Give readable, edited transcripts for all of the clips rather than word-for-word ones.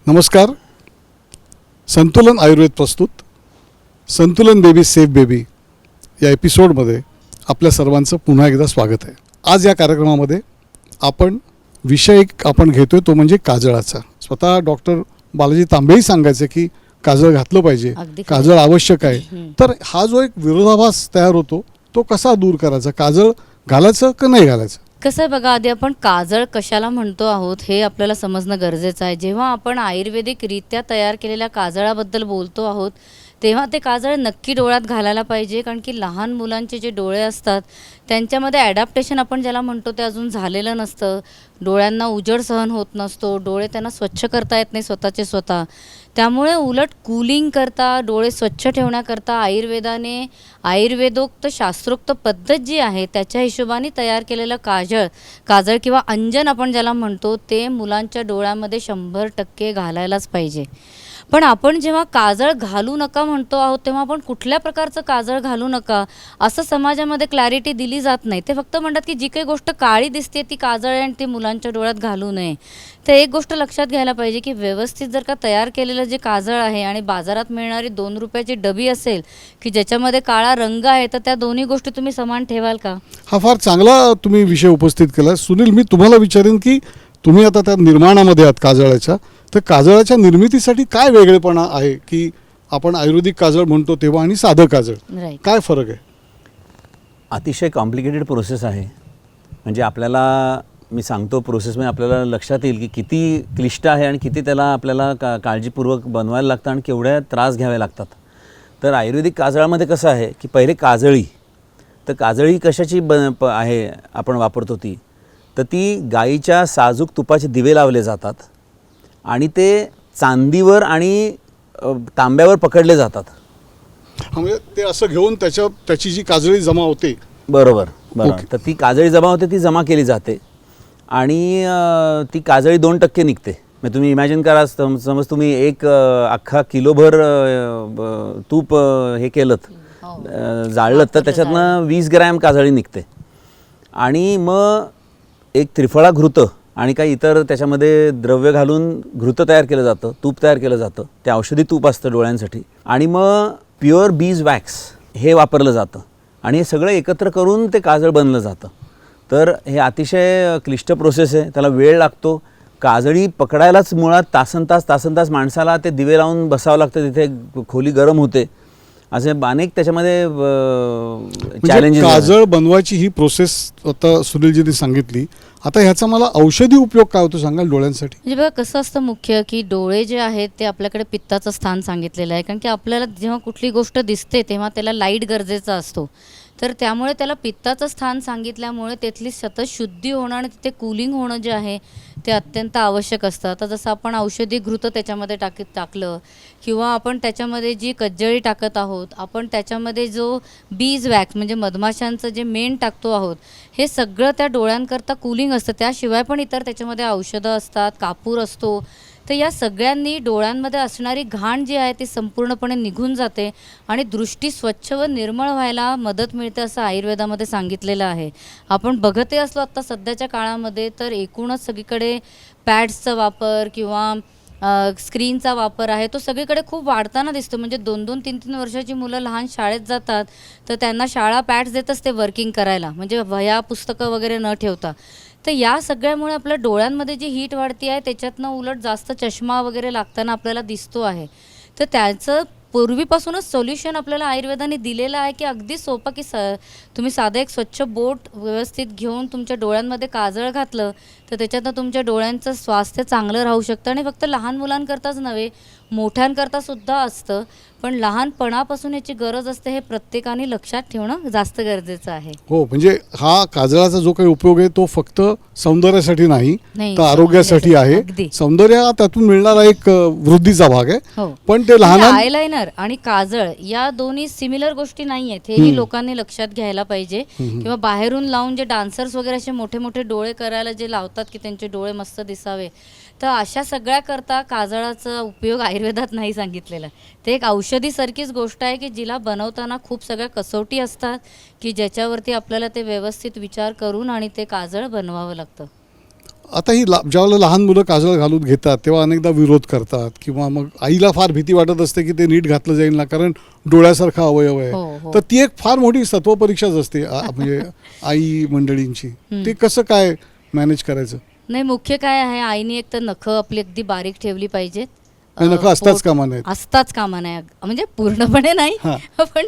नमस्कार. संतुलन आयुर्वेद प्रस्तुत संतुलन बेबी सेफ बेबी या एपिसोडमध्ये आपल्या सर्वांचं पुन्हा एकदा स्वागत आहे. आज या कार्यक्रमामध्ये आपण विषय आपण घेतोय तो म्हणजे काजळाचा. स्वतः डॉक्टर बालाजी तांबेही सांगायचे की काजळ घातलं पाहिजे, काजळ आवश्यक आहे. तर हा जो एक विरोधाभास तयार होतो तो कसा दूर करायचा? काजळ घालायचं का नाही घालायचं? कसं आहे बघा, आधी आपण काजळ कशाला म्हणतो आहोत हे आपल्याला समजणं गरजेचं आहे. जेव्हा आपण आयुर्वेदिकरित्या तयार केलेल्या काजळाबद्दल बोलतो आहोत तेव्हा ते काजळ नक्की डोळ्यात घालायला पाहिजे, कारण की लहान मुलांचे जे डोळे असतात त्यांच्यामध्ये ॲडॅप्टेशन आपण ज्याला म्हणतो ते अजून झालेलं नसतं. डोळ्यांना उजेड सहन होत नसतो, डोळे त्यांना स्वच्छ करता येत नाही स्वतःचे स्वतः. त्यामुळे उलट कूलिंग करता, डोळे स्वच्छ ठेवण्याकरता आयुर्वेदाने आयुर्वेदोक्त शास्त्रोक्त पद्धत जी आहे त्याच्या हिशोबाने तयार केलेलं काजळ किंवा अंजन आपण ज्याला म्हणतो ते मुलांच्या डोळ्यामध्ये 100% घालायलाच पाहिजे. पण आपण जेव्हा काजळ घालू नका म्हणतो आहोत तेव्हा आपण कुठल्या प्रकारचं काजळ घालू नका असं समाजामध्ये क्लॅरिटी दिली जात नाही. ते फक्त म्हणतात की जी काही गोष्ट काळी दिसते ती काजळ आहे आणि ती मुलांच्या डोळ्यात घालू नये. तर एक गोष्ट लक्षात घ्यायला पाहिजे की व्यवस्थित जर का तयार केलेलं जे काजळ आहे आणि बाजारात मिळणारी 2 रुपयाची डबी असेल की ज्याच्यामध्ये काळा रंग आहे, तर त्या दोन्ही गोष्टी तुम्ही समान ठेवाल का? हा फार चांगला तुम्ही विषय उपस्थित केला. सुनील, मी तुम्हाला विचारेन की तुम्ही आता त्या निर्माणामध्ये आहात काजळाच्या, तर काजळाच्या निर्मितीसाठी काय वेगळेपणा आहे की आपण आयुर्वेदिक काजळ म्हणतो तेव्हा आणि साधं काजळ, काय फरक आहे? अतिशय कॉम्प्लिकेटेड प्रोसेस आहे. म्हणजे आपल्याला मी सांगतो प्रोसेसमध्ये आपल्याला लक्षात येईल की किती क्लिष्ट आहे आणि किती त्याला आपल्याला काळजीपूर्वक बनवायला लागतं आणि केवढ्या त्रास घ्यावे लागतात. तर आयुर्वेदिक काजळामध्ये कसं आहे की पहिले काजळी, तर काजळी कशाची आहे आपण वापरतो तर ती गाईच्या साजूक तुपाचे दिवे लावले जातात आणि ते चांदीवर आणि तांब्यावर पकडले जातात. म्हणजे ते असं घेऊन त्याची जी काजळी जमा होते. बरोबर. तर ती काजळी जमा होते, ती जमा केली जाते आणि ती काजळी 2% निघते. म्हणजे तुम्ही इमॅजिन करा, समज तुम्ही एक अख्खा किलोभर तूप हे केलं जाळलं तर त्याच्यातनं 20 ग्रॅम काजळी निघते. आणि मग एक त्रिफळा घृत आणि काही इतर त्याच्यामध्ये द्रव्य घालून घृत तयार केलं जातं, तूप तयार केलं जातं. ते औषधी तूप असतं डोळ्यांसाठी. आणि मग प्युअर बीज वॅक्स हे वापरलं जातं आणि हे सगळं एकत्र करून ते काजळ बनलं जातं. तर हे अतिशय क्लिष्ट प्रोसेस आहे, त्याला वेळ लागतो. काजळी पकडायलाच मुळात तासनतास माणसाला ते दिवे लावून बसावं लागतं, तिथे खोली गरम होते. असे अनेक त्याच्यामध्ये चॅलेंजेस. काजळ बनवायची ही प्रोसेस आता सुनीलजींनी सांगितली. आता ह्याचा मला औषधी उपयोग काय होतो सांगाल डोळ्यांसाठी? म्हणजे बघा कसं असतं मुख्य की डोळे जे आहेत ते आपल्याकडे पित्ताचं स्थान सांगितलेलं आहे, कारण की आपल्याला जेव्हा कुठली गोष्ट दिसते तेव्हा त्याला लाईट गरजेचा असतो. तर त्यामुळे त्याला पित्ताचं स्थान सांगितल्यामुळे तिथली सतत शुद्धी होणं आणि तिथे कूलिंग होणं जे आहे ते अत्यंत आवश्यक असतं. आता जसं आपण औषधी घृत त्याच्यामध्ये टाकलं किंवा आपण त्याच्यामध्ये जी कज्जळी टाकत आहोत, आपण त्याच्यामध्ये जो बीज वॅक्स म्हणजे मधमाशांचं जे मेण टाकतो आहोत, हे सगळं त्या डोळ्यांकरता कूलिंग असतं. त्याशिवाय पण इतर त्याच्यामध्ये औषधं असतात, कापूर असतो. तर या सगळ्यांनी डोळ्यांमध्ये असणारी घाण जी आहे ती संपूर्णपणे निघून जाते आणि दृष्टी स्वच्छ व निर्मळ व्हायला मदत मिळते असं आयुर्वेदामध्ये सांगितलेलं आहे. आपण बघतही असलो आत्ता सध्याच्या काळामध्ये तर एकूणच सगळीकडे पॅड्सचा वापर किंवा स्क्रीनचा वापर आहे तो सगळीकडे खूप वाढताना दिसतो. म्हणजे 2-2, 3-3 वर्षाची मुलं लहान शाळेत जातात तर त्यांना शाळा पॅड्स देत असते वर्किंग करायला, म्हणजे वह्या पुस्तकं वगैरे न ठेवता. तर या सगळ्यामुळे आपल्या डोळ्यांमध्ये जी हीट वाढती आहे त्याच्यातनं उलट जास्त चष्मा वगैरे लागताना आपल्याला दिसतो आहे. तर त्याचं पूर्वीपासूनच सोल्युशन आपल्याला आयुर्वेदाने दिलेलं आहे की अगदी सोपं की तुम्ही साधं एक स्वच्छ बोट व्यवस्थित घेऊन तुमच्या डोळ्यांमध्ये काजळ घातलं तर त्याच्यातनं तुमच्या डोळ्यांचं स्वास्थ्य चांगलं राहू शकतं. आणि फक्त लहान मुलांकरताच नव्हे, मोठ्यांकरता सुद्धा असतं. पण लहानपणापासून याची गरज असते हे प्रत्येकाने लक्षात ठेवणं जास्त गरजेचं आहे. हो, म्हणजे हा काजळाचा जो काही उपयोग आहे तो फक्त सौंदर्यासाठी नाही तर आरोग्यासाठी आहे. सौंदर्य त्यातून मिळणारा एक वृद्धीचा भाग आहे. पण ते लहान आयलाइनर आणि काजळ या दोन्ही सिमिलर गोष्टी नाही आहेत, हेही लोकांनी लक्षात घ्यायला पाहिजे. किंवा बाहेरून लावून जे डान्सर्स वगैरे असे मोठे मोठे डोळे करायला जे लावतात की त्यांचे डोळे मस्त दिसावे, तर अशा सगळ्या करता काजळाचा उपयोग आयुर्वेदात नाही सांगितलेला. ते एक औषधीसारखीच गोष्ट आहे की जिला बनवताना खूप सगळ्या कसोटी असतात की ज्याच्यावरती आपल्याला ते व्यवस्थित विचार करून आणि ते काजळ बनवावं लागतं. आता ही ज्यावेळेला लहान मुलं काजळ घालून घेतात तेव्हा अनेकदा विरोध करतात किंवा मग आईला फार भीती वाटत असते की ते नीट घातलं जाईल ना, कारण डोळ्यासारखा अवयव हो, आहे. हो. तर ती एक फार मोठी सत्वपरीक्षाच असते म्हणजे आई मंडळींची. ते कसं काय मॅनेज करायचं? नाही, मुख्य काय आहे, आईने एक तर नखं आपली अगदी बारीक ठेवली पाहिजेत. आणि नखं असताच कामा नयेत. असताच कामा नाही, म्हणजे पूर्णपणे नाही, हां. पण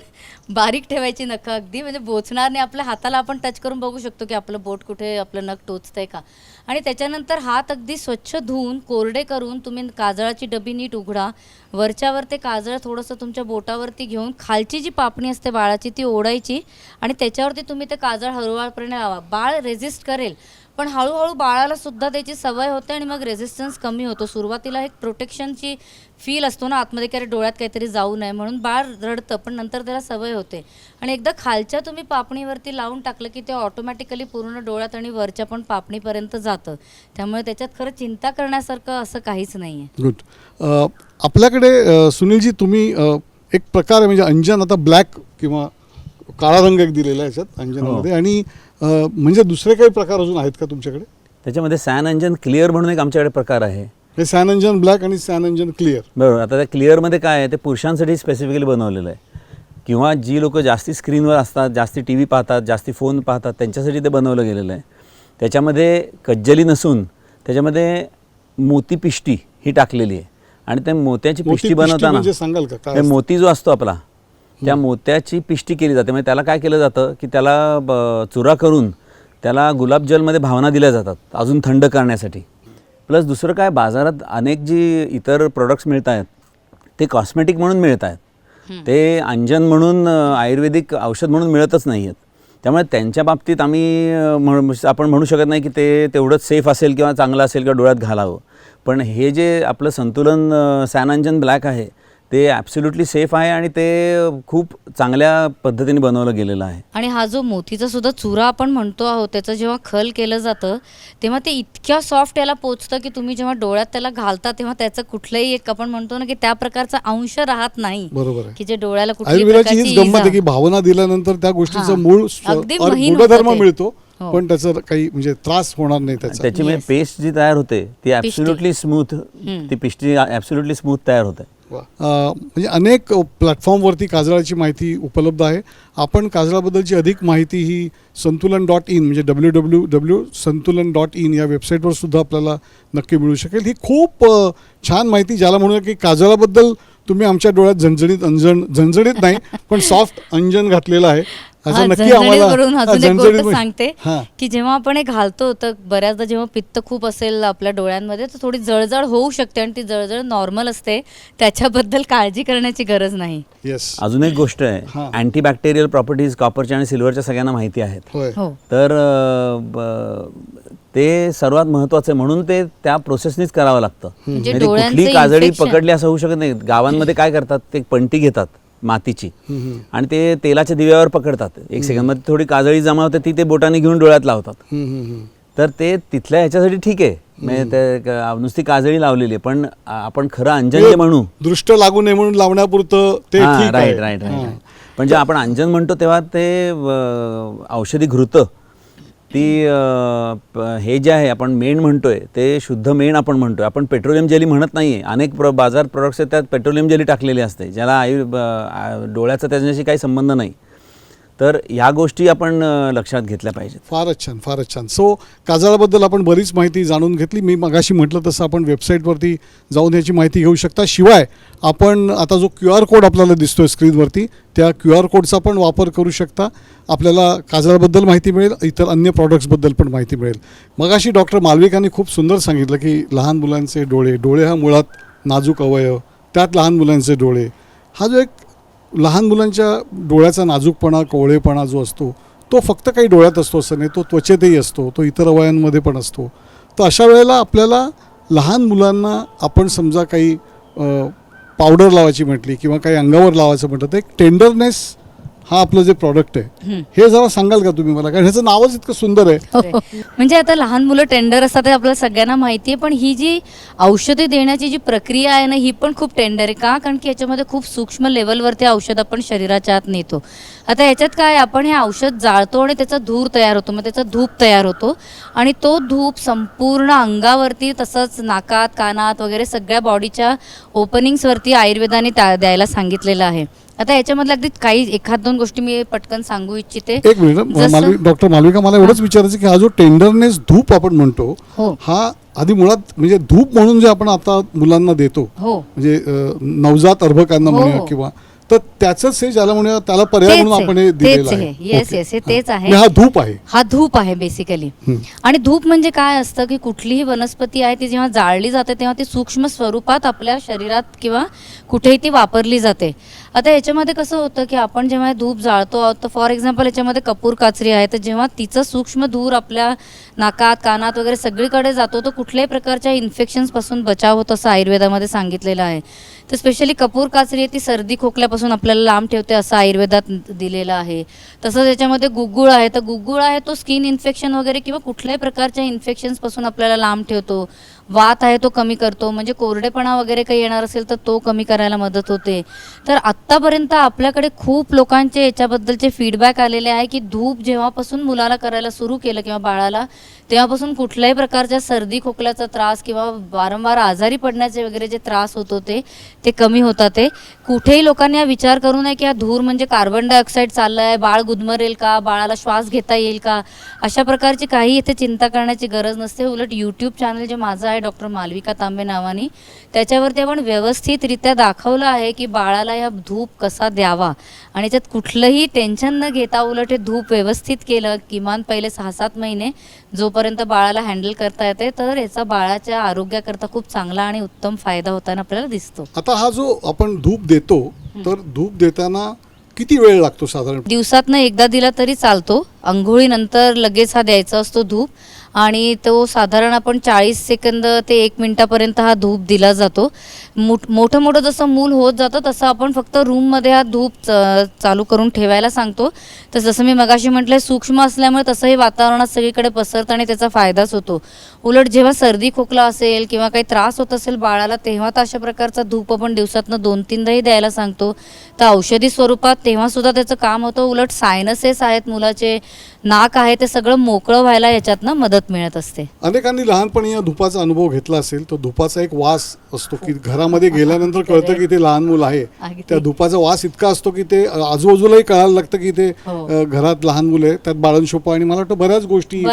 बारीक ठेवायची नखं अगदी, म्हणजे बोचणार नाही. आपल्या हाताला आपण टच करून बघू शकतो की आपलं बोट कुठे, आपलं नख टोचतंय का. आणि त्याच्यानंतर हात अगदी स्वच्छ धुवून कोरडे करून तुम्ही काजळाची डबी नीट उघडा. वरच्यावर ते काजळ थोडंसं तुमच्या बोटावरती घेऊन खालची जी पापणी असते बाळाची ती ओढायची आणि त्याच्यावरती तुम्ही ते काजळ हळूहळूपणे लावा. बाळ रेजिस्ट करेल, पण हळूहळू बाळाला सुद्धा त्याची सवय होते आणि मग रेझिस्टन्स कमी होतो. सुरुवातीला एक प्रोटेक्शनची फील असतो ना आतमध्ये, की अरे डोळ्यात काहीतरी जाऊ नये म्हणून बाळ रडतं, पण नंतर त्याला सवय होते. आणि एकदा खालच्या तुम्ही पापणीवरती लावून टाकलं की ते ऑटोमॅटिकली पूर्ण डोळ्यात आणि वरच्या पण पापणीपर्यंत जातं. त्यामुळे त्याच्यात खरं चिंता करण्यासारखं असं काहीच नाही आहे. गुड. आपल्याकडे सुनीलजी तुम्ही एक प्रकार आहे म्हणजे अंजन, आता ब्लॅक किंवा काळा रंग एक दिलेला आहे याच्यात अंजनामध्ये, आणि म्हणजे दुसरे काही प्रकार अजून आहेत का तुमच्याकडे? त्याच्यामध्ये सॅन अंजन क्लिअर म्हणून एक आमच्याकडे प्रकार आहे. हे सॅन अंजन ब्लॅक आणि सॅन अंजन क्लिअर. बरोबर. आता त्या क्लिअरमध्ये काय आहे, ते पुरुषांसाठी स्पेसिफिकली बनवलेलं आहे, किंवा जी लोक जास्ती स्क्रीनवर असतात, जास्ती टी व्ही पाहतात, जास्ती फोन पाहतात, त्यांच्यासाठी ते बनवलं गेलेलं आहे. त्याच्यामध्ये कज्जली नसून त्याच्यामध्ये मोती पिष्टी ही टाकलेली आहे. आणि त्या मोत्याची पिष्टी बनवताना म्हणजे सांगाल का काय? मोती जो असतो आपला, त्या मोत्याची पिष्टी केली जाते. म्हणजे त्याला काय केलं जातं की त्याला चुरा करून त्याला गुलाबजलमध्ये भावना दिल्या जातात अजून थंड करण्यासाठी. प्लस दुसरं काय, बाजारात अनेक जी इतर प्रोडक्ट्स मिळत आहेत ते कॉस्मेटिक म्हणून मिळत आहेत, ते अंजन म्हणून आयुर्वेदिक औषध म्हणून मिळतच नाही आहेत. त्यामुळे त्यांच्या बाबतीत आपण म्हणू शकत नाही की ते तेवढंच सेफ असेल किंवा चांगलं असेल किंवा डोळ्यात घालावं. पण हे जे आपलं संतुलन सॅन अंजन ब्लॅक आहे ते ॲब्सोल्युटली सेफ आहे आणि ते खूप चांगल्या पद्धतीने बनवलं गेलेलं आहे. आणि हा जो मोतीचा सुद्धा चुरा आपण म्हणतो आहोत, त्याचं जेव्हा खल केलं जातं तेव्हा ते इतक्या सॉफ्ट याला पोचतं की तुम्ही जेव्हा डोळ्यात त्याला घालता तेव्हा त्याचं कुठलंही एक आपण म्हणतो ना की त्या प्रकारचा अंश राहत नाही. बरोबर आहे. की जे डोळ्याला कुठल्याही आयुर्वेदाची हीच प्रकारची गंमत आहे की इजा. भावना दिल्यानंतर त्या गोष्टीचं हां. मूळ अगदी महीन गुणधर्म होतं ते. मिळतो, हो. पण त्याचं काही म्हणजे त्रास होणार नाही त्याचा. त्याची म्हणजे Yes. पेस्ट जी तयार होते ती ॲब्सोल्युटली स्मूथ, ती पिष्टी ॲब्सोल्युटली स्मूथ तयार होते. म्हणजे अनेक प्लॅटफॉर्मवरती काजळाची माहिती उपलब्ध आहे. आपण काजळाबद्दलची अधिक माहिती ही संतुलन.in म्हणजे www.santulan.in या वेबसाईटवर सुद्धा आपल्याला नक्की मिळू शकेल. ही खूप छान माहिती, ज्याला म्हणूया की काजळाबद्दल तुम्ही आमच्या डोळ्यात झणझणीत नाही पण सॉफ्ट अंजन घातलेलं आहे. हा, नक्की झणझणीवरून आम्हाला अजून एक गोष्ट झणझणीत- सांगते हां. की जेव्हा आपण हे घालतो तर बऱ्याचदा जेव्हा पित्त खूप असेल आपल्या डोळ्यांमध्ये तर थोडी जळजळ होऊ शकते आणि ती जळजळ नॉर्मल असते, त्याच्याबद्दल काळजी करण्याची गरज नाही. येस. अजून एक गोष्ट आहे, हां. अँटीबॅक्टेरियल प्रॉपर्टीज कॉपरच्या आणि सिल्वरच्या सगळ्यांना माहिती आहेत. होय. हो. तर ते सर्वात महत्त्वाचं आहे, म्हणून ते त्या प्रोसेसनीच करावं लागतं. म्हणजे नाही ती डोळ्यांचं कुठली काजळी infection. पकडली असं होऊ शकत नाही. गावांमध्ये काय करतात, ते पणती घेतात मातीची आणि ते तेलाच्या दिव्यावर पकडतात. 1 सेकंदमध्ये थोडी काजळी जमा होते, ती ते बोटाने घेऊन डोळ्यात लावतात. तर ते तिथल्या ह्याच्यासाठी ठीक आहे, म्हणजे ते नुसती काजळी लावलेली आहे. पण आपण खरं अंजन जे म्हणू, दृष्ट लागू नये म्हणून लावण्यापुरतं ते हां, ठीक आहे. राईट. हां. पण जे आपण अंजन म्हणतो तेव्हा ते औषधी घृतं, ती हे जे आहे आपण मेण म्हणतोय ते शुद्ध मेण आपण म्हणतोय. आपण पेट्रोलियम जेली म्हणत नाही आहे. अनेक बाजार प्रोडक्ट्स आहेत त्यात पेट्रोलियम जेली टाकलेली असते, ज्याला डोळ्याचा त्याच्याशी काही संबंध नाही. तर ह्या गोष्टी आपण लक्षात घेतल्या पाहिजेत. फारच छान, फारच छान. सो काजळाबद्दल आपण बरीच माहिती जाणून घेतली. मी मगाशी म्हटलं तसं आपण वेबसाईटवरती जाऊन याची माहिती घेऊ शकता. शिवाय आपण आता जो QR कोड आपल्याला दिसतोय स्क्रीनवरती, त्या QR कोडचा पण वापर करू शकता. आपल्याला काजळाबद्दल माहिती मिळेल, इतर अन्य प्रॉडक्ट्सबद्दल पण माहिती मिळेल. मगाशी डॉक्टर मालविकांनी खूप सुंदर सांगितलं की लहान मुलांचे डोळे हा मुळात नाजूक अवयव, त्यात लहान मुलांचे डोळे, हा जो एक लहान मुलांच्या डोळ्याचा नाजूकपणा, कोवळेपणा जो असतो तो फक्त काही डोळ्यात असतो असं नाही, तो त्वचेतही असतो, तो इतर अवयवांमध्ये पण असतो. तर अशा वेळेला आपल्याला लहान मुलांना आपण समजा काही पावडर लावायची म्हटली किंवा काही अंगावर लावायचं म्हटलं तर एक टेंडरनेस हा आपलं जे प्रॉडक्ट आहे हे जरा सांगाल का तुम्ही मला, कारण ह्याचं नावच इतकं सुंदर आहे. म्हणजे आता लहान मुलं टेंडर असतात हे आपल्याला सगळ्यांना माहिती आहे, पण ही जी औषधे देण्याची जी प्रक्रिया आहे ना ही पण खूप टेंडर आहे. का? कारण की याच्यामध्ये खूप सूक्ष्म लेवलवरती औषध आपण शरीराच्या आत नेतो. आता याच्यात काय, आपण हे औषध जाळतो आणि त्याचा धूर तयार होतो, मग त्याचा धूप तयार होतो आणि तो धूप संपूर्ण अंगावरती तसंच नाकात कानात वगैरे सगळ्या बॉडीच्या ओपनिंग्सवरती आयुर्वेदाने द्यायला सांगितलेलं आहे. आता याच्यामधल्या अगदी काही एखाद दोन गोष्टी मी पटकन सांगू इच्छिते. एक मिनिट डॉक्टर मालविका, मला एवढंच विचारायचं की हा जो टेंडरनेस धूप आपण म्हणतो हो. हा आधी मुळात म्हणजे धूप म्हणून जे आपण आता मुलांना देतो हो. म्हणजे नवजात अर्भकांना हो, म्हणूया हो. किंवा तर त्याचंच हे ज्याला म्हणूया त्याला पर्याय तेच म्हणून आहे, आपण हे दिलेलं तेच आहे. आहे. Yes okay. येस हे तेच आहे. म्हणजे हा धूप आहे. हा धूप आहे बेसिकली. आणि धूप म्हणजे काय असतं की कुठलीही वनस्पती आहे ती जेव्हा जाळली जाते तेव्हा ती सूक्ष्म स्वरूपात आपल्या शरीरात किंवा कुठेही ती वापरली जाते. आता याच्यामध्ये कसं होतं की आपण जेव्हा धूप जाळतो आहोत तर फॉर एक्झाम्पल याच्यामध्ये कपूर काचरी आहे, तर जेव्हा तिचं सूक्ष्म धूर आपल्या नाकात कानात वगैरे सगळीकडे जातो तर कुठल्याही प्रकारच्या इन्फेक्शन्सपासून बचाव होतो असं आयुर्वेदामध्ये सांगितलेलं आहे. तर स्पेशली कपूर काचरी आहे ती सर्दी खोकल्यापासून आपल्याला लांब ठेवते असं आयुर्वेदात दिलेलं आहे. तसंच याच्यामध्ये गुग्गुळ आहे, तर गुग्गुळ आहे तो स्किन इन्फेक्शन वगैरे किंवा कुठल्याही प्रकारच्या इन्फेक्शन्सपासून आपल्याला लांब ठेवतो. वात आहे तो कमी करतो, म्हणजे कोरडेपणा वगैरे काही येणार असेल तर तो कमी करायला मदत होते. तर आत्तापर्यंत आपल्याकडे खूप लोकांचे याच्याबद्दलचे फीडबॅक आलेले आहे की धूप जेव्हापासून मुलाला करायला सुरू केलं किंवा बाळाला, तेव्हापासून कुठल्याही प्रकारच्या सर्दी खोकल्याचा त्रास किंवा वारंवार आजारी पडण्याचे वगैरे जे त्रास होत होते ते कमी होतात. ते कुठेही लोकांनी हा विचार करू नये की हा धूर म्हणजे कार्बन डायऑक्साईड चाललं आहे, बाळ गुदमरेल का, बाळाला श्वास घेता येईल का, अशा प्रकारची काही इथे चिंता करण्याची गरज नसते. उलट यूट्यूब चॅनल जे माझं आहे डॉक्टर मालविका तांबे नावाने, त्याच्यावरती आपण व्यवस्थितरित्या दाखवलं आहे की बाळाला या धूप कसा द्यावा आणि त्यात कुठलंही टेन्शन न घेता उलट हे धूप व्यवस्थित केलं किमान पहिले 6-7 महिने जोपर्यंत बाळाला हँडल करता येते तर याचा बाळाच्या आरोग्याकरता खूप चांगला आणि उत्तम फायदा होताना आपल्याला दिसतो. आता हा जो आपण धूप देतो तर धूप देताना किती वेळ लागतो साधारण? दिवसातनं एकदा दिला तरी चालतो. अंघोळीनंतर लगेच हा द्यायचा असतो धूप आणि तो साधारण आपण 40 सेकंद ते 1 मिनिटापर्यंत हा धूप दिला जातो. मोठं मोठं जसं मूल होत जातं तसं आपण फक्त रूममध्ये हा धूप चालू करून ठेवायला सांगतो. तर जसं मी मगाशी म्हटलं सूक्ष्म असल्यामुळे तसंही वातावरणात सगळीकडे पसरतं आणि त्याचा फायदाच होतो. उलट जेव्हा सर्दी खोकला असेल किंवा काही त्रास होत असेल बाळाला तेव्हा तर अशा प्रकारचा धूप आपण दिवसातनं 2-3दाही द्यायला सांगतो. तर औषधी स्वरूपात तेव्हासुद्धा त्याचं काम होतं. उलट सायनसेस आहेत मुलाचे, नाक आहे, ते सगळं मोकळं व्हायला याच्यातनं मदत मिळत असते. अनेकांनी लहानपणी या धुपाचा अनुभव घेतला असेल. तो धुपाचा एक वास असतो की घरामध्ये गेल्यानंतर कळतं की ते लहान मूल आहे. त्या धुपाचा वास इतका असतो की ते आजूबाजूलाही कळायला लागतं की ते घरात लहान मुलं आहे, त्यात बाळंशोपा आणि मला वाटतं बऱ्याच गोष्टी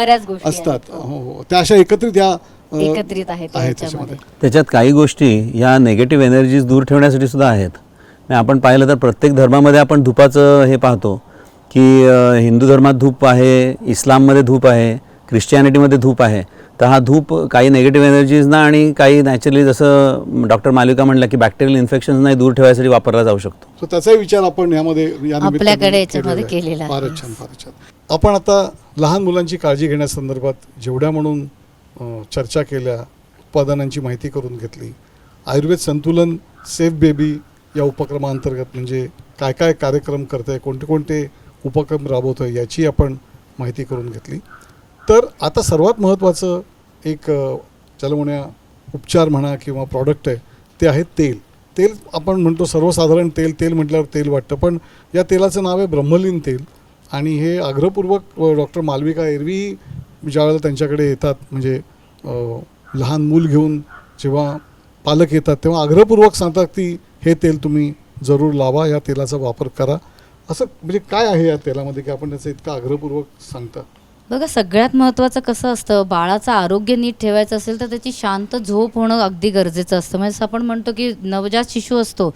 असतात. हो, त्या अशा एकत्रित आहेत त्याच्यामध्ये. त्याच्यात काही गोष्टी ह्या नेगेटिव्ह एनर्जीज दूर ठेवण्यासाठी सुद्धा आहेत. आपण पाहिलं तर प्रत्येक धर्मामध्ये आपण धुपाचं हे पाहतो की हिंदू धर्मात धूप आहे, इस्लाममध्ये धूप आहे, ख्रिश्चियानिटीमध्ये धूप आहे. तर हा धूप काही नेगेटिव्ह एनर्जीजना आणि काही नॅचरली जसं डॉक्टर मालविका म्हणलं की बॅक्टेरियल इन्फेक्शन्सनाही दूर ठेवायसाठी वापरला जाऊ शकतो. तर त्याचाही विचार आपण यामध्ये आपल्याकडे याच्यामध्ये केलेला आहे. फारच छान, फारच छान. आपण आता लहान मुलांची काळजी घेण्यासंदर्भात जेवढ्या म्हणून चर्चा केल्या, उत्पादनांची माहिती करून घेतली. आयुर्वेद संतुलन सेफ बेबी या उपक्रमाअंतर्गत म्हणजे काय काय कार्यक्रम करत आहे, कोणते कोणते उपक्रम राबवतो आहे याची आपण माहिती करून घेतली. तर आता सर्वात महत्त्वाचं एक ज्याला म्हणूया उपचार म्हणा किंवा प्रॉडक्ट आहे ते आहे तेल. तेल आपण म्हणतो सर्वसाधारण तेल म्हटल्यावर तेल वाटतं, पण या तेलाचं नाव आहे ब्रह्मलीन तेल. आणि हे आग्रहपूर्वक डॉक्टर मालविका एरवी ज्यावेळेला त्यांच्याकडे येतात म्हणजे लहान मूल घेऊन जेव्हा पालक येतात तेव्हा आग्रहपूर्वक सांगतात की हे तेल तुम्ही जरूर लावा, या तेलाचा वापर करा. असं म्हणजे काय आहे या तेलामध्ये की आपण त्याचं इतकं आग्रहपूर्वक सांगता? बघा, सगळ्यात महत्त्वाचं कसं असतं, बाळाचं आरोग्य नीट ठेवायचं असेल तर त्याची शांत झोप होणं अगदी गरजेचं असतं. म्हणजे आपण म्हणतो की नवजात शिशु असतो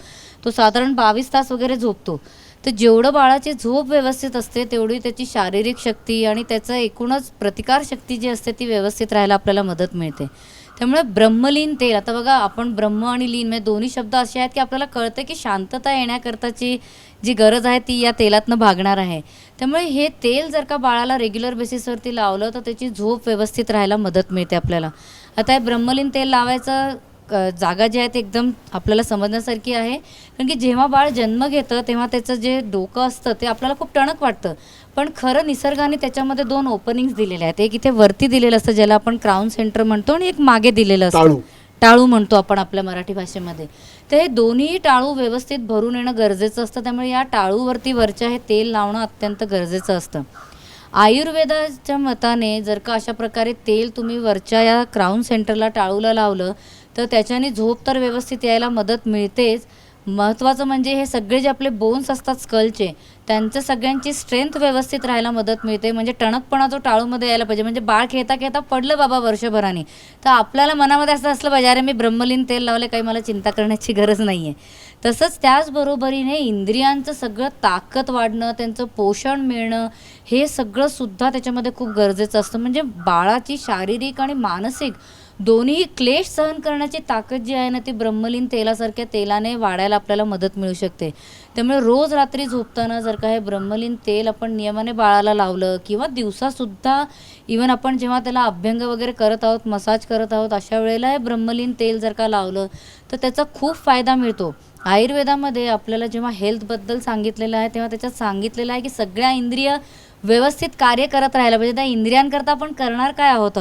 तो साधारण 22 तास वगैरे झोपतो. तर जेवढं बाळाची झोप व्यवस्थित असते तेवढी त्याची शारीरिक शक्ती आणि त्याचं एकूणच प्रतिकारशक्ती जी असते ती व्यवस्थित राहायला आपल्याला मदत मिळते. त्यामुळे ब्रह्मलीन तेल, आता बघा आपण ब्रह्म आणि लीन म्हणजे दोन्ही शब्द असे आहेत की आपल्याला कळतं की शांतता येण्याकरताची जी गरज आहे ती या तेलातनं भागणार आहे. त्यामुळे हे तेल जर का बाळाला रेग्युलर बेसिसवरती लावलं तर त्याची झोप व्यवस्थित राहायला मदत मिळते आपल्याला. आता हे ब्रह्मलीन तेल लावायचं जागा जी आहे ती एकदम आपल्याला समजण्यासारखी आहे. कारण की जेव्हा बाळ जन्म घेतं तेव्हा त्याचं जे डोकं असतं ते आपल्याला खूप टणक वाटतं, पण खरं निसर्गाने त्याच्यामध्ये 2 ओपनिंग्स दिलेले आहेत. एक इथे वरती दिलेलं असतं ज्याला आपण क्राऊन सेंटर म्हणतो, आणि एक मागे दिलेलं असतं टाळू म्हणतो आपण आपल्या मराठी भाषेमध्ये. तर हे दोन्ही टाळू व्यवस्थित भरून येणं गरजेचं असतं. त्यामुळे या टाळूवरती वरच्या हे तेल लावणं अत्यंत गरजेचं असतं. आयुर्वेदाच्या मताने जर का अशा प्रकारे तेल तुम्ही वरच्या या क्राऊन सेंटरला टाळूला लावलं तर त्याच्याने झोप तर व्यवस्थित यायला मदत मिळतेच. महत्त्वाचं म्हणजे हे सगळे जे आपले बोन्स असतात स्कलचे, त्यांचं सगळ्यांची स्ट्रेंथ व्यवस्थित राहायला मदत मिळते. म्हणजे टणकपणा जो टाळूमध्ये यायला पाहिजे. म्हणजे बाळ खेळता खेळता पडलं बाबा वर्षभराने, तर आपल्याला मनामध्ये असं असलं पाहिजे, अरे मी ब्रह्मलीन तेल लावले, काही मला चिंता करण्याची गरज नाही आहे. तसंच त्याचबरोबरीने इंद्रियांचं सगळं ताकद वाढणं, त्यांचं पोषण मिळणं, हे सगळं सुद्धा त्याच्यामध्ये खूप गरजेचं असतं. म्हणजे बाळाची शारीरिक आणि मानसिक दोन्ही क्लेश सहन करण्याची ताकद जी आहे ना, ती ब्रह्मलीन तेलासारख्या तेलाने वाढायला आपल्याला मदत मिळू शकते. त्यामुळे रोज रात्री झोपताना जर का हे ब्रह्मलीन तेल आपण नियमाने बाळाला लावलं, किंवा दिवसासुद्धा इवन आपण जेव्हा त्याला अभ्यंग वगैरे करत आहोत, मसाज करत आहोत, अशा वेळेला हे ब्रह्मलीन तेल जर का लावलं तर त्याचा खूप फायदा मिळतो. आयुर्वेदामध्ये आपल्याला जेव्हा हेल्थबद्दल सांगितलेलं आहे तेव्हा त्याच्यात सांगितलेलं आहे की सगळ्या इंद्रिय व्यवस्थित कार्य करत राहायला पाहिजे. त्या इंद्रियांकरता आपण करणार काय आहोत?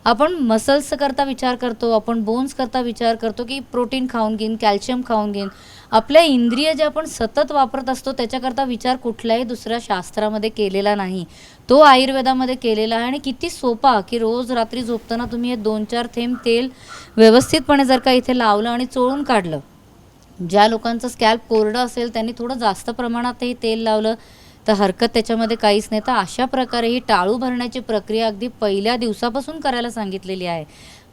आपण मसल्स करता विचार करतो, आपण बोन्स करता विचार करतो की प्रोटीन खाऊन घेईन, कॅल्शियम खाऊन घेईन. आपल्या इंद्रिय जे आपण सतत वापरत असतो त्याच्याकरता विचार कुठल्याही दुसऱ्या शास्त्रामध्ये केलेला नाही, तो आयुर्वेदामध्ये केलेला आहे. आणि किती सोपा की रोज रात्री झोपताना तुम्ही हे 2-4 थेंब तेल व्यवस्थितपणे जर का इथे लावलं आणि चोळून काढलं. ज्या लोकांचं स्कॅल्प कोरडं असेल त्यांनी थोडं जास्त प्रमाणात हे तेल लावलं तर हरकत त्याच्यामध्ये काहीच नाही. तर अशा प्रकारे ही टाळू भरण्याची प्रक्रिया अगदी पहिल्या दिवसापासून करायला सांगितलेली आहे.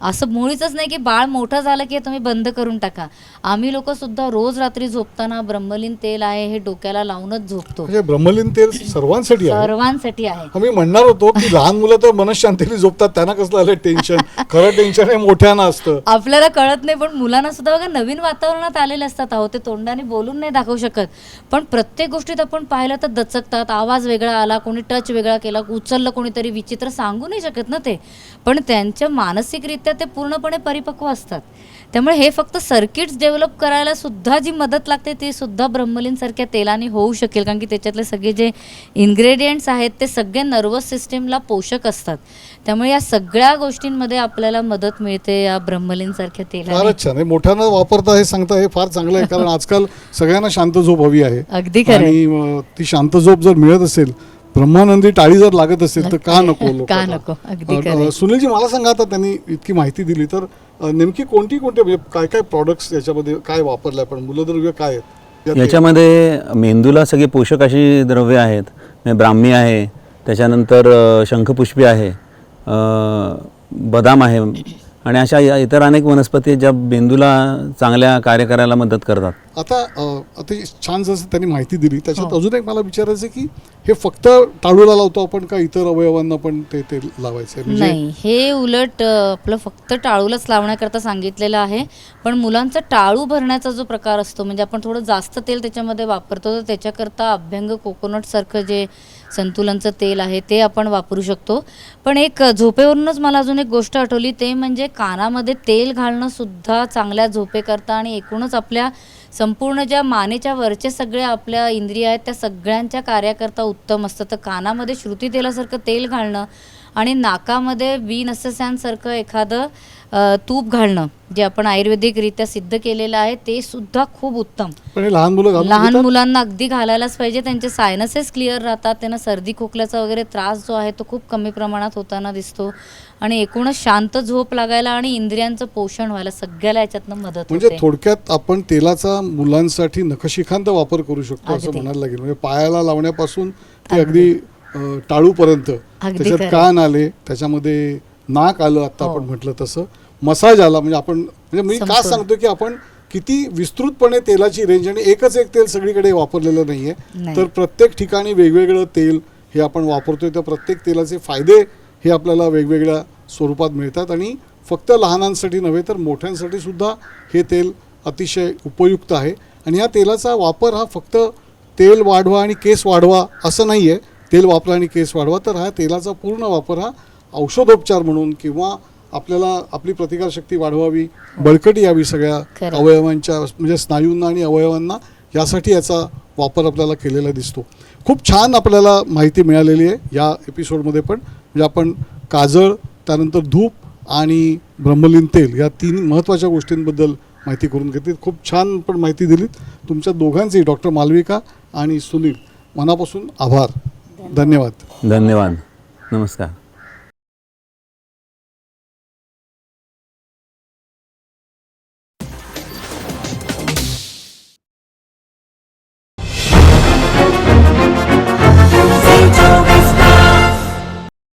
असं मुळीच नाही की बाळ मोठं झालं की तुम्ही बंद करून टाका. आम्ही लोकंसुद्धा रोज रात्री झोपताना ब्रह्मलीन तेल आहे हे डोक्याला लावूनच झोपतो. म्हणजे ब्रह्मलीन तेल सर्वांसाठी आहे. सर्वांसाठी आहे. आम्ही म्हणणार होतो की लहान मुलं तर मनशांतीने झोपतात, त्यांना कसलं आलं टेन्शन. खरं टेन्शन हे मोठ्यांना असतं, आपल्याला कळत नाही. पण मुलांना सुद्धा बघा नवीन वातावरणात आलेले असतात. ते तोंडाने बोलून नाही दाखवू शकत, पण प्रत्येक गोष्टीत आपण पाहिलं तर दचकतात. आवाज वेगळा आला, कोणी टच वेगळा केला, उचललं कोणीतरी विचित्र, सांगू नाही शकत ना ते. पण त्यांच्या मानसिकरित्या ते पूर्णपणे परिपक्व असतात. त्यामुळे हे फक्त सर्किट्स डेव्हलप करायला सुद्धा जी मदत लागते ती सुद्धा ब्रह्मलीन सारख्या तेलाने होऊ शकेल. कारण की त्याच्यातले सगळे जे इन्ग्रेडियंट्स आहेत ते सगळे नर्वस सिस्टीमला पोषक असतात. त्यामुळे या सगळ्या गोष्टींमध्ये आपल्याला मदत मिळते या ब्रह्मलीन सारख्या तेलाने. फारच छान. मोठ्यांना वापरता हे सांगता हे फार चांगलं आहे, कारण आजकाल सगळ्यांना शांत झोप हवी आहे. अगदी खरं. आणि ती शांत झोप जर मिळत असेल, ब्रह्मानंदी टाळी जर लागत असेल तर का नको का लोकांना? नको. अगदी खरं. सुनीलजी, मला सांगा, आता त्यांनी इतकी माहिती दिली तर नेमकी कोणती म्हणजे काय काय प्रॉडक्ट्स याच्यामध्ये काय वापरले आपण? मूलद्रव्य काय आहेत याच्यामध्ये? मेंदूला सगळे पोषक अशी द्रव्य आहेत. ब्राह्मी आहे, त्याच्यानंतर शंखपुष्पी आहे, बदाम आहे, आणि अशा इतर अनेक वनस्पती आहेत ज्या मेंदूला चांगल्या कार्य करायला मदत करतात. आता छान जसं त्यांनी माहिती दिली, त्याच्यात अजून एक मला विचारायचं की हे फक्त टाळूला लावतो आपण का इतर अवयवांना पण ते लावायचं आहे? नाही, हे उलट आपलं फक्त टाळूलाच लावण्याकरता सांगितलेलं आहे. पण मुलांचा टाळू भरण्याचा जो प्रकार असतो, म्हणजे आपण थोडं जास्त तेल त्याच्यामध्ये वापरतो, तर त्याच्याकरता अभ्यंग कोकोनट सारखं जे संतुलनचं तेल आहे ते आपण वापरू शकतो. पण एक झोपेवरूनच मला अजून एक गोष्ट आठवली, ते म्हणजे कानामध्ये तेल घालणं सुद्धा चांगल्या झोपेकरता आणि एकूणच आपल्या संपूर्ण ज्या मानेच्या वरचे सगळे आपल्या इंद्रिय आहेत त्या सगळ्यांच्या कार्याकरता उत्तम असतं. तर कानामध्ये श्रुती तेलासारखं तेल घालणं आणि नाकामध्ये नससांसारखं एखादं तूप घालणं, जे आपण आयुर्वेदिकरित्या सिद्ध केलेलं आहे, ते सुद्धा खूप उत्तम. पण हे लहान मुलांना अगदी घालायलाच पाहिजे. त्यांचे सायनसेस क्लिअर राहतात, त्यांना सर्दी खोकल्याचा वगैरे त्रास जो आहे तो खूप कमी प्रमाणात होताना दिसतो, आणि एकूणच शांत झोप लागायला आणि इंद्रियांचं पोषण व्हायला सगळ्याला याच्यातनं मदत होते. म्हणजे थोडक्यात आपण तेलाचा मुलांसाठी नखशिखांत वापर करू शकतो असं म्हणायला लागेल. म्हणजे पायाला लावण्यापासून ते अगदी टाळूपर्यंत, त्याच्यात कान आले, त्याच्यामध्ये नाक आलं, आता आपण म्हटलं तसं मसाज आला. म्हणजे आपण मी का सांगतो की आपण किती विस्तृतपणे तेलाची रेंज, आणि एकच एक तेल सगळीकडे वापरलेलं नाहीये, तर प्रत्येक ठिकाणी वेगवेगळं तेल हे आपण वापरतोय. त्या प्रत्येक तेलाचे फायदे हे आपल्याला वेगवेगळ्या स्वरूपात मिळतात, आणि फक्त लहानांसाठी नव्हे तर मोठ्यांसाठी सुद्धा हे तेल अतिशय उपयुक्त आहे. आणि या तेलाचा वापर हा फक्त तेल वाढवा आणि केस वाढवा असं नाही आहे. तेल वापरा आणि केस वाढवा, तर हा तेलाचा पूर्ण वापर हा औषधोपचार म्हणून किंवा आपल्याला आपली प्रतिकारशक्ती वाढवावी, बळकटी यावी सगळ्या खरं. अवयवांच्या, म्हणजे स्नायूंना आणि अवयवांना, यासाठी याचा वापर आपल्याला केलेला दिसतो. खूप छान आपल्याला माहिती मिळालेली आहे या एपिसोडमध्ये पण. म्हणजे आपण काजळ, त्यानंतर धूप आणि ब्रह्मलीन तेल या 3 महत्त्वाच्या गोष्टींबद्दल माहिती करून घेतली. खूप छान पण माहिती दिलीत. तुमच्या दोघांचेही, डॉक्टर मालविका आणि सुनील, मनापासून आभार. धन्यवाद. धन्यवाद. नमस्कार.